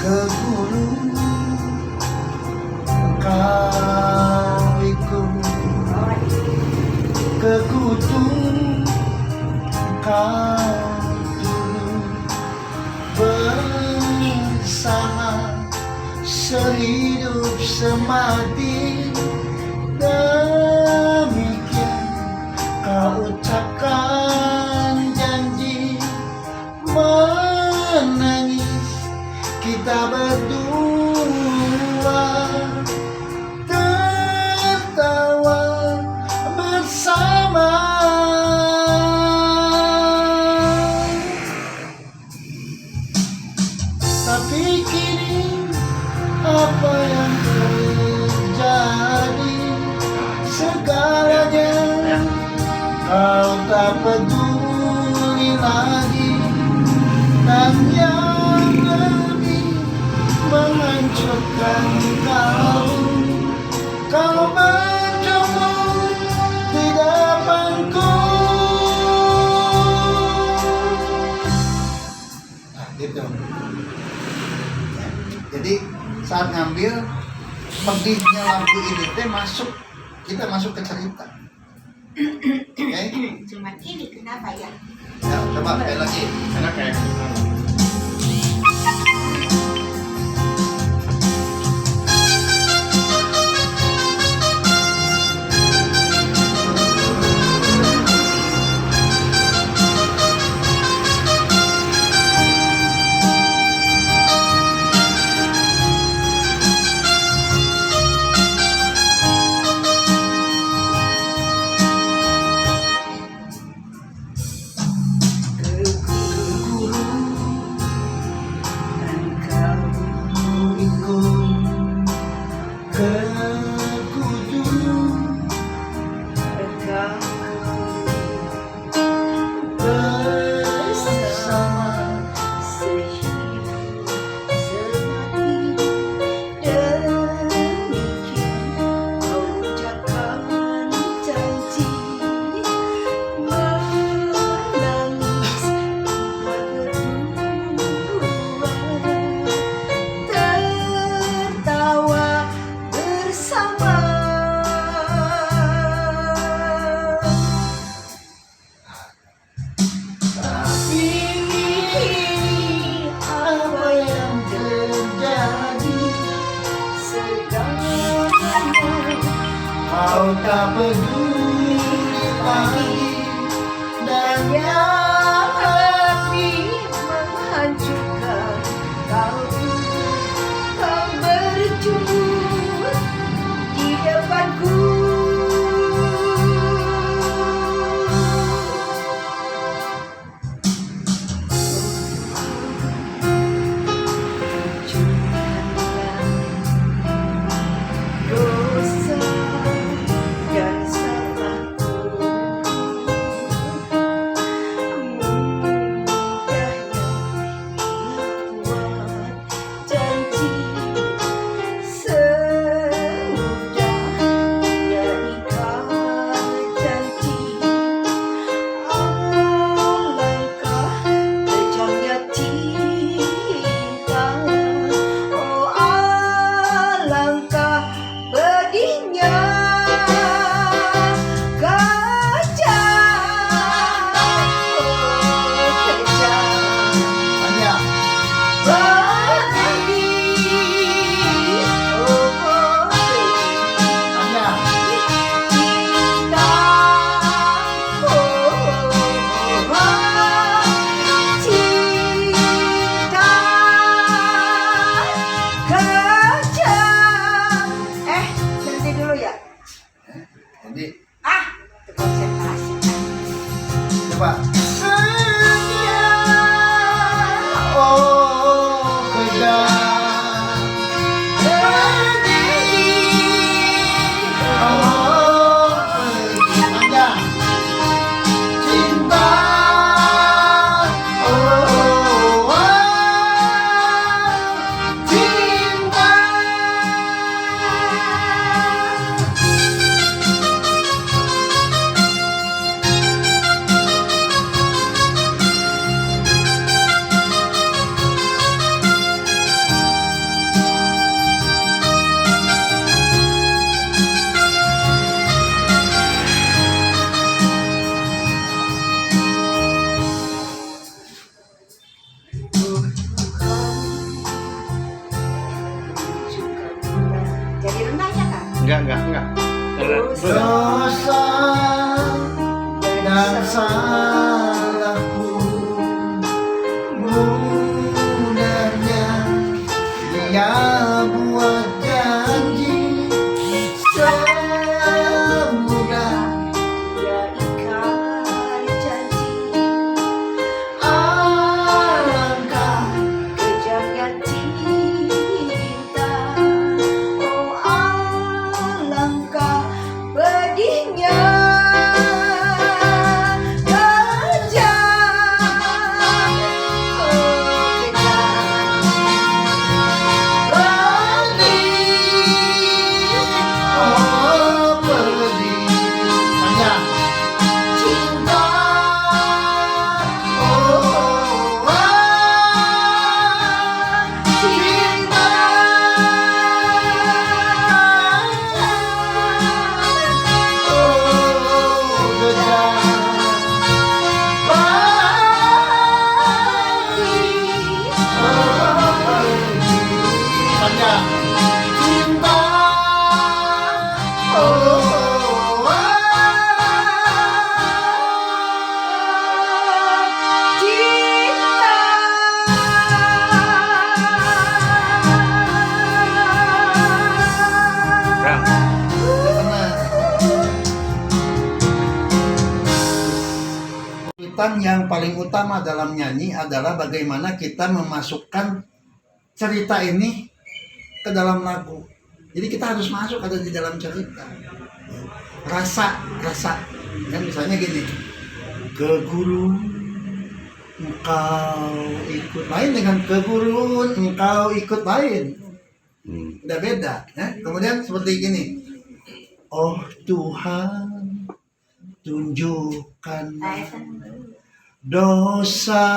ke gunung kau ikut, ke kutub kau turun, bersama sehidup semati. Demikian kau ucapkan janji, menangis kita berdua, tertawa bersama. Tapi kini apa yang terjadi, segalanya kau tak peduli lagi, dan yang lebih menghancurkan kau berjumpa di depanku. Nah, gitu. Jadi saat ngambil pedihnya lagu ini teh masuk, kita masuk ke cerita. Oke? Cuma ini kenapa ya? Ya, coba sekali lagi. Enak ya? Kau tak peduli lagi, dan yang lebih menghancurkan kau berjumpa di depanku. Enggak. Dosa dan salahku mudahnya dia buat janji semudah dia ikat janji. alangkah Kejamnya cinta, oh alangkah pedihnya kejam, oh kejam. pedih panjang Cinta, cinta, yang paling utama dalam nyanyi adalah bagaimana kita memasukkan cerita ini ke dalam lagu. Jadi kita harus masuk ada di dalam cerita. Rasa. Dan misalnya gini, ke guru engkau ikut lain dengan ke guru engkau ikut lain. Udah beda. Ya? Kemudian seperti gini, oh Tuhan tunjukkan dosa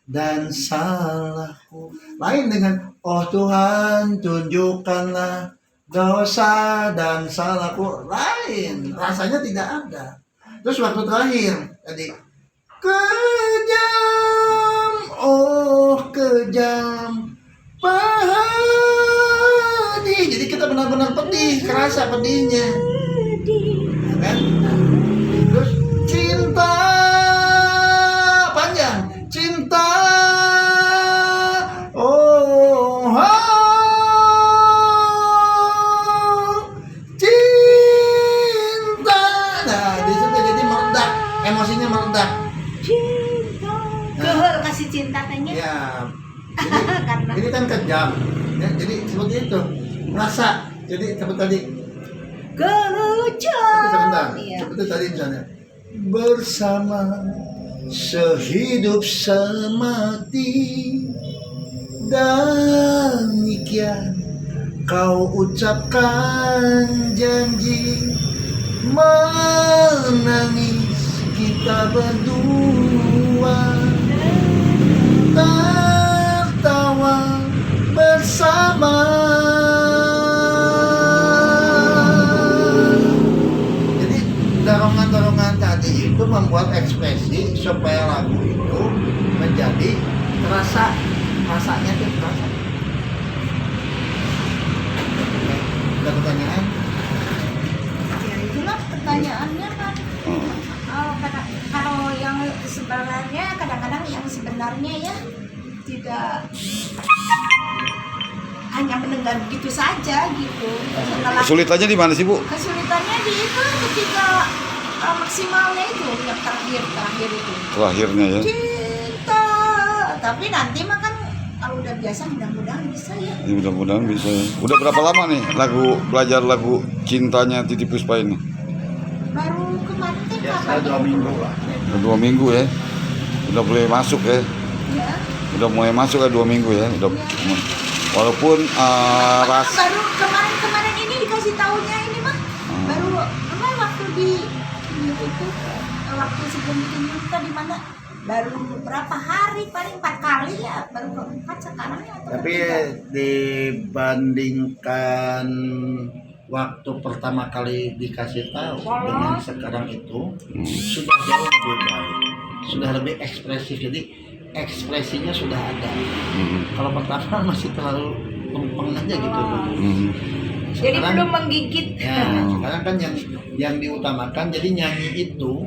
dan salahku. Lain dengan oh Tuhan tunjukkanlah dosa dan salahku. Lain, rasanya tidak ada. Terus waktu terakhir tadi kejam, oh kejam pedih. Jadi kita benar-benar pedih, kerasa pedihnya, ya kan? Terus cinta panjang, cinta, cinta. Nah di situ jadi meledak, emosinya meledak. cinta. Nah. Kasih cinta tanya. Ya, ini kan kejam, ya, jadi seperti itu, rasa. Jadi seperti tadi. Sebentar, Iya. seperti tadi misalnya bersama sehidup semati demikian kau ucapkan janji menangis kita berdua tertawa bersama. Dorongan-dorongan tadi itu membuat ekspresi supaya lagu itu menjadi terasa, rasanya itu terasa. Ada pertanyaan? Ya itulah pertanyaannya kan. Kalau yang sebenarnya kadang-kadang yang sebenarnya ya tidak hanya mendengar begitu saja gitu. Setelah Kesulitannya di mana sih, Bu? kesulitannya di itu ketika maksimalnya itu yang terakhir itu Terakhirnya ya. cinta, tapi nanti mah kan kalau udah biasa mudah-mudahan bisa ya. Ini mudah-mudahan bisa ya. Udah berapa lama nih belajar lagu cintanya Titi Puspa ini? Baru kemarin teh Ya, kapan? 2 minggu lah. Udah 2 minggu ya. Udah mulai masuk ya. Ya. Udah mulai masuk ya 2 minggu ya. Udah. Walaupun Baru kemarin ini dikasih tahunya ini mah baru waktu di itu waktu sebelum bikin kita di mana baru berapa hari paling 4 kali ya baru keempat sekarang ya. Tapi dibandingkan waktu pertama kali dikasih tahu dengan sekarang itu sudah jauh lebih baik, sudah lebih ekspresif. Jadi ekspresinya sudah ada. Kalau pertama masih terlalu tumpeng aja gitu. Jadi belum menggigit. Ya, sekarang kan yang diutamakan, jadi nyanyi itu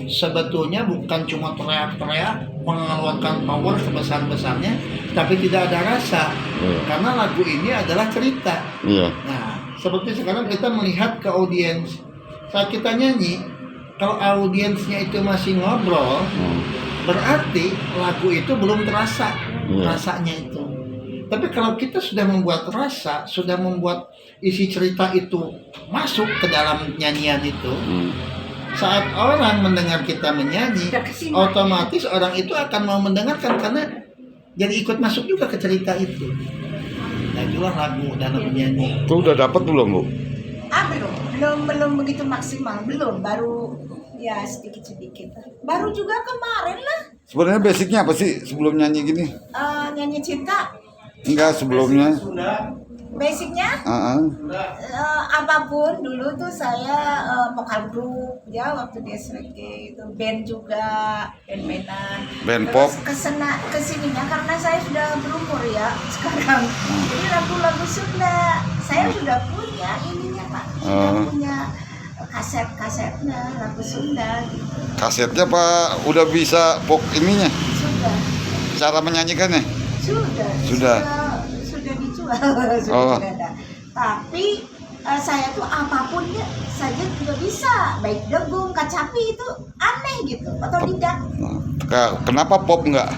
sebetulnya bukan cuma teriak-teriak mengeluarkan power sebesar-besarnya, tapi tidak ada rasa. Iya. Karena lagu ini adalah cerita. Iya. Nah, seperti sekarang kita melihat ke audiens. Saat kita nyanyi, kalau audiensnya itu masih ngobrol, berarti lagu itu belum terasa rasanya itu. Tapi kalau kita sudah membuat rasa, sudah membuat isi cerita itu masuk ke dalam nyanyian itu, saat orang mendengar kita menyanyi, Sudah kesini. otomatis orang itu akan mau mendengarkan karena jadi ikut masuk juga ke cerita itu. Nah, itulah lagu dalam menyanyi. Itu udah dapat belum, Bu? Belum begitu maksimal, baru ya sedikit baru juga kemarin lah. Sebenarnya basicnya apa sih sebelum nyanyi gini? Nyanyi cinta. Enggak, sebelumnya. Basicnya apapun. Dulu tuh saya vokal grup ya, waktu di SRG itu band juga, band-bandan. Band Terus pop. kesininya karena saya sudah berumur ya sekarang. Jadi lagu-lagu Sunda saya sudah punya ininya Pak, sudah punya kasetnya lagu Sunda gitu. Kasetnya Pak udah bisa pok ininya, Sudah cara menyanyikannya? sudah dijual. Oh. Sudah ada. Tapi saya tuh apapun ya saja juga bisa, baik degung, kacapi itu aneh gitu, otodidak. Kenapa pop enggak?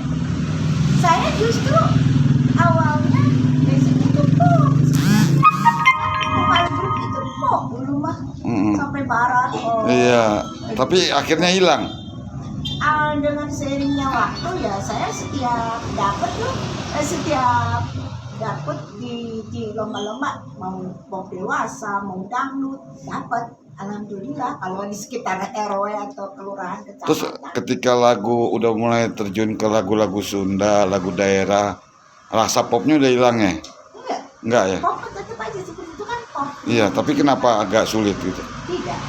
Saya justru awalnya basic itu pop, vokal grup itu pop dulu mah sampai barat. Iya, tapi akhirnya hilang. Dengan seiringnya waktu ya saya setiap dapat di lomba-lomba, mau pop dewasa mau dangdut dapat, alhamdulillah kalau di sekitar RW atau kelurahan kecamatan. Terus ketika lagu udah mulai terjun ke lagu-lagu Sunda, lagu daerah, rasa popnya udah hilang ya? Enggak ya? Pop tetap aja seperti itu kan pop. Iya, tapi kenapa agak sulit gitu? Tidak.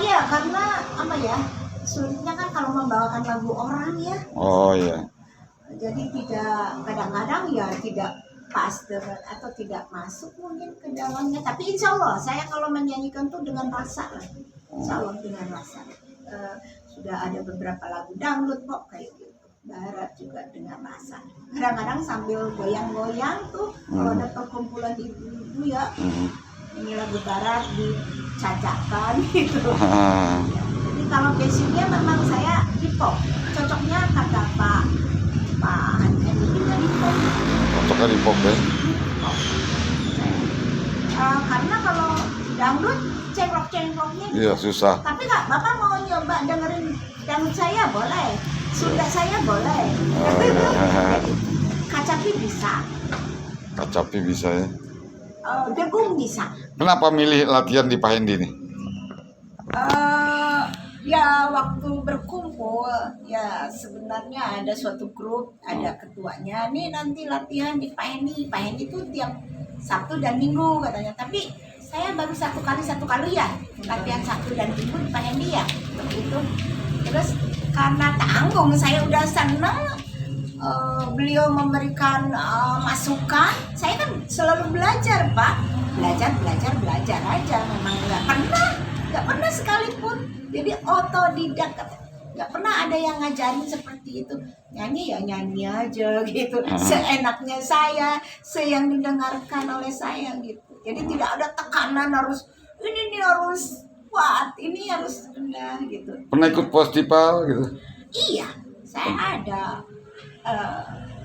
Iya karena apa ya? Sulitnya kan kalau membawakan lagu orang ya. Oh iya. Jadi kadang-kadang ya tidak pas dengan atau tidak masuk mungkin ke dalamnya. Tapi insya Allah saya kalau menyanyikan tuh dengan rasa lah. Insya Allah dengan rasa. Sudah ada beberapa lagu dangdut kok kayak gitu. Barat juga dengan rasa. Kadang-kadang sambil goyang-goyang tuh kalau ada perkumpulan ibu-ibu ya. Ini lagu barat dicacakan gitu. Ya, jadi kalau basicnya memang saya di pop. Cocoknya kata Pak Hendy juga di pop. Cocoknya di pop ya? Pop. Karena kalau dangdut cengklok-cengkloknya gitu. Iya, susah. Tapi Kak, Bapak mau nyoba dengerin dangdut saya boleh. Sunda saya boleh. Kacapi bisa. Kacapi bisa ya. Degung bisa. Kenapa milih latihan di Pak Hendy nih? Ya waktu berkumpul ya sebenarnya ada suatu grup, ada ketuanya nih nanti latihan di Pak Hendy. Pak Hendy itu tiap Sabtu dan Minggu katanya, tapi saya baru satu kali ya latihan Sabtu dan Minggu di Pak Hendy ya seperti itu. Terus karena tanggung saya udah seneng, beliau memberikan masukan, saya kan selalu belajar Pak, belajar aja, memang nggak pernah sekalipun jadi otodidak, nggak pernah ada yang ngajarin seperti itu. Nyanyi ya nyanyi aja gitu, seenaknya saya, yang didengarkan oleh saya gitu. Jadi tidak ada tekanan harus ini harus kuat, ini harus rendah gitu. Pernah ikut festival gitu? Iya, saya ada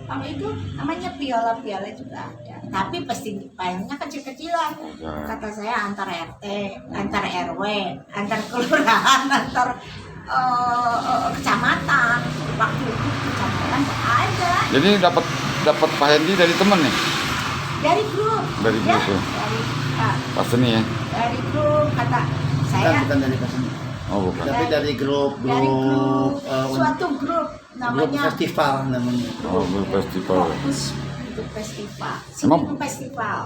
apa itu namanya piala juga ada. Tapi pasti payungnya kecil-kecilan. Kata saya antar RT, antar RW, antar kelurahan, antar kecamatan. Waktu itu kecamatan ada. Jadi dapat Pak Hendy dari temen nih? Dari grup. Dari grup ya? Pas seni ya? Dari grup kata saya. Bukan dari kesini. Oh bukan. Tapi dari grup Suatu grup namanya festival namanya. Oh, festival. Fokus untuk festival. Emang Festival.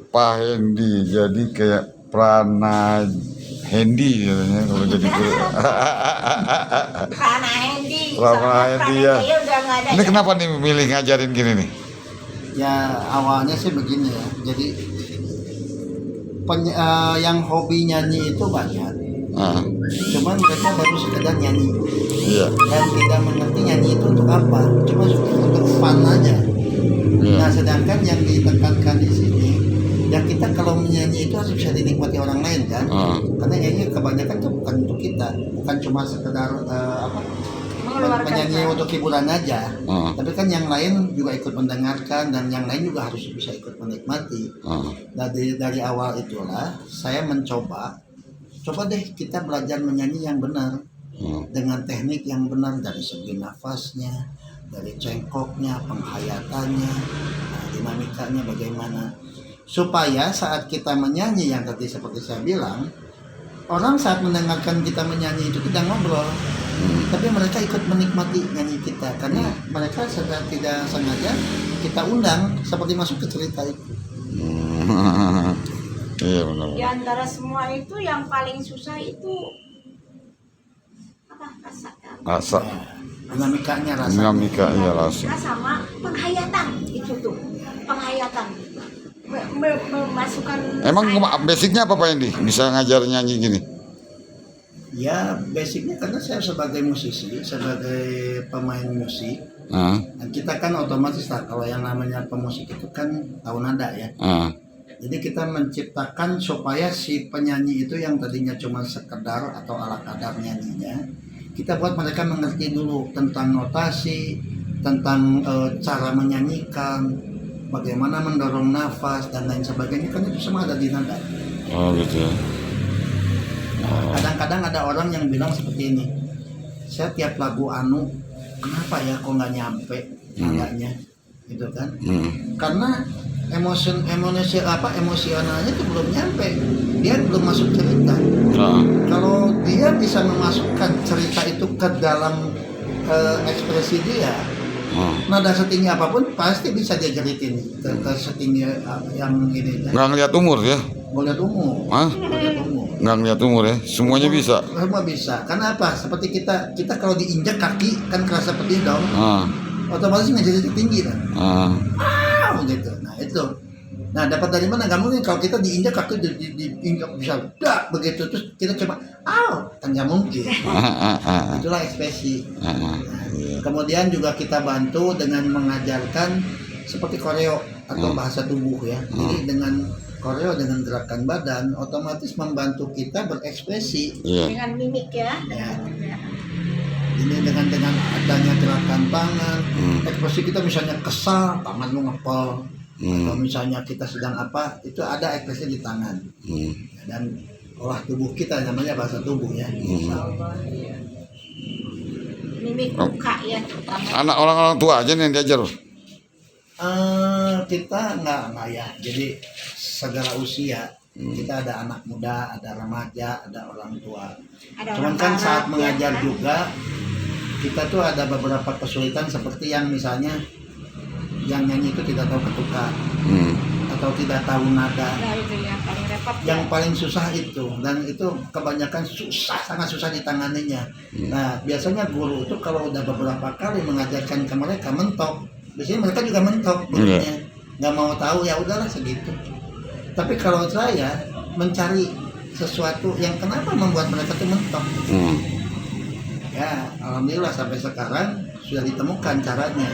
Pak Hendy jadi kayak Prana Hendy katanya kalau jadi Prana Hendy. Prana Hendy ya. Udah nggak ada. Ini kenapa nih milih ngajarin gini nih? Ya awalnya sih begini ya. Jadi yang hobi nyanyi itu banyak. Ah, Cuman mereka baru sekedar nyanyi iya. dan tidak mengerti nyanyi itu untuk apa. Cuma untuk fun aja. Iya. Nah, sedangkan yang ditekankan di sini, ya kita kalau menyanyi itu harus bisa dinikmati orang lain kan. Ah, Karena nyanyi kebanyakan itu bukan untuk kita, bukan cuma sekedar Mengeluarkan menyanyi untuk hiburan aja. ah, Tapi kan yang lain juga ikut mendengarkan dan yang lain juga harus bisa ikut menikmati. ah, Dari awal itulah saya coba deh kita belajar menyanyi yang benar ah. dengan teknik yang benar dari segi nafasnya, dari cengkoknya, penghayatannya, dinamikanya bagaimana. Supaya saat kita menyanyi yang tadi seperti saya bilang, orang saat mendengarkan kita menyanyi itu tidak ngobrol, tapi mereka ikut menikmati nyanyi kita karena mereka secara tidak sengaja kita undang seperti masuk ke cerita itu. Iya benar. Di antara semua itu yang paling susah itu apa? Rasa kan? Rasa, Dinamikanya rasa. dinamika, iya rasa. Sama penghayatan itu tuh, penghayatan. Memasukkan. Emang basicnya apa Pak Endi? Bisa ngajar nyanyi gini? Ya basicnya karena saya sebagai musisi, sebagai pemain musik, Ah, dan kita kan otomatis lah kalau yang namanya pemusik itu kan tahu nada ya. ah, Jadi kita menciptakan supaya si penyanyi itu yang tadinya cuma sekedar atau ala kadar nyanyinya, kita buat mereka mengerti dulu tentang notasi, tentang cara menyanyikan, bagaimana mendorong nafas dan lain sebagainya, kan itu semua ada di nada. oh gitu ya. Kadang-kadang ada orang yang bilang seperti ini, saya tiap lagu anu, kenapa ya kok nggak nyampe nadanya, gitu kan? Karena emosionalnya itu belum nyampe, dia belum masuk cerita. Ah, Kalau dia bisa memasukkan cerita itu ke dalam ekspresi dia, ah. nada setinggi apapun pasti bisa dia jeritin ke setinggi yang ini. Nggak ngeliat umur ya? Boleh umum, Hah? boleh umum. Nggak ngeliat umur ya? Semuanya bisa. Semua bisa. Karena apa? Seperti kita kalau diinjak kaki kan kerasa pedih dong. Ah, Otomatis menjadi tinggi kan. ah, Gitu. Nah itu. Nah dapat dari mana? Nggak mungkin kalau kita diinjak kaki diinjak bisa dak begitu terus kita coba, kan nggak mungkin. Itulah ekspresi. iya. Kemudian juga kita bantu dengan mengajarkan seperti koreo atau bahasa tubuh ya. Jadi dengan koreo dengan gerakan badan otomatis membantu kita berekspresi. Iya. Dengan mimik ya. Ya. Ini dengan adanya gerakan tangan, ekspresi kita misalnya kesal, tangan lu ngepel, atau misalnya kita sedang apa, itu ada ekspresi di tangan. Dan olah tubuh kita namanya bahasa tubuh ya. Insya Allah, ya. Mimik muka ya terutama. Anak orang-orang tua aja nih yang diajar. Kita nggak ya, jadi segala usia. Kita ada anak muda, ada remaja, ada orang tua. Ada Cuman orang kan barat, saat ya mengajar kan? juga kita tuh ada beberapa kesulitan seperti yang misalnya yang nyanyi itu tidak tahu ketukan atau tidak tahu nada. Nah itu yang paling repot. Yang paling susah itu, dan itu kebanyakan susah, sangat susah ditanganinya. Nah biasanya guru itu kalau udah beberapa kali mengajarkan ke mereka mentok, biasanya mereka juga mentok gurunya, nggak mau tahu, ya udahlah segitu. Tapi kalau saya mencari sesuatu yang kenapa membuat mereka tuh mentok, ya alhamdulillah sampai sekarang sudah ditemukan caranya.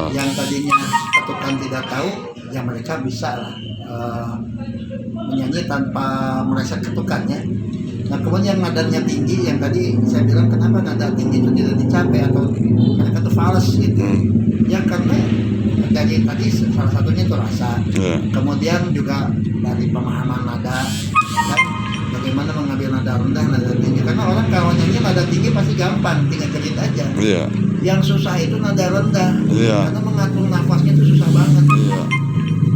Yang tadinya ketukan tidak tahu, ya mereka bisa lah menyanyi tanpa merasa ketukannya. Nah kemudian yang nadanya tinggi, yang tadi saya bilang kenapa nada tinggi itu tidak dicapai atau mereka tuh fals gitu, ya karena dari tadi salah satunya itu rasa, kemudian juga dari pemahaman nada, kan bagaimana mengambil nada rendah, nada tinggi. Karena orang kalau nyanyi nada tinggi pasti gampang, tinggal kerit aja. Yang susah itu nada rendah, karena mengatur nafasnya itu susah banget.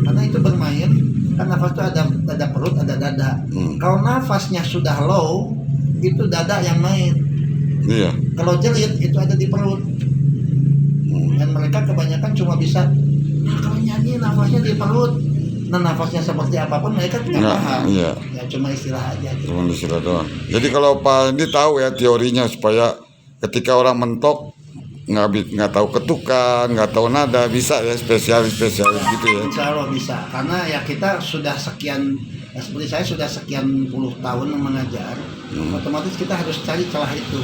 Karena itu bermain, kan nafas itu ada perut, ada dada. Kalau nafasnya sudah low, itu dada yang main. Kalau jerit itu ada di perut. Dan mereka kebanyakan cuma bisa, kalau nyanyi nafasnya di perut. Nah nafasnya seperti apapun mereka tidak paham. Ya cuma istilah aja. Cuma istilah doang. Jadi kalau Pak Endi tahu ya teorinya supaya ketika orang mentok nggak tahu ketukan, nggak tahu nada, bisa ya spesialis gitu ya. Insya Allah bisa, karena ya kita sudah sekian Nah, seperti saya sudah sekian puluh tahun mengajar, otomatis kita harus cari celah itu.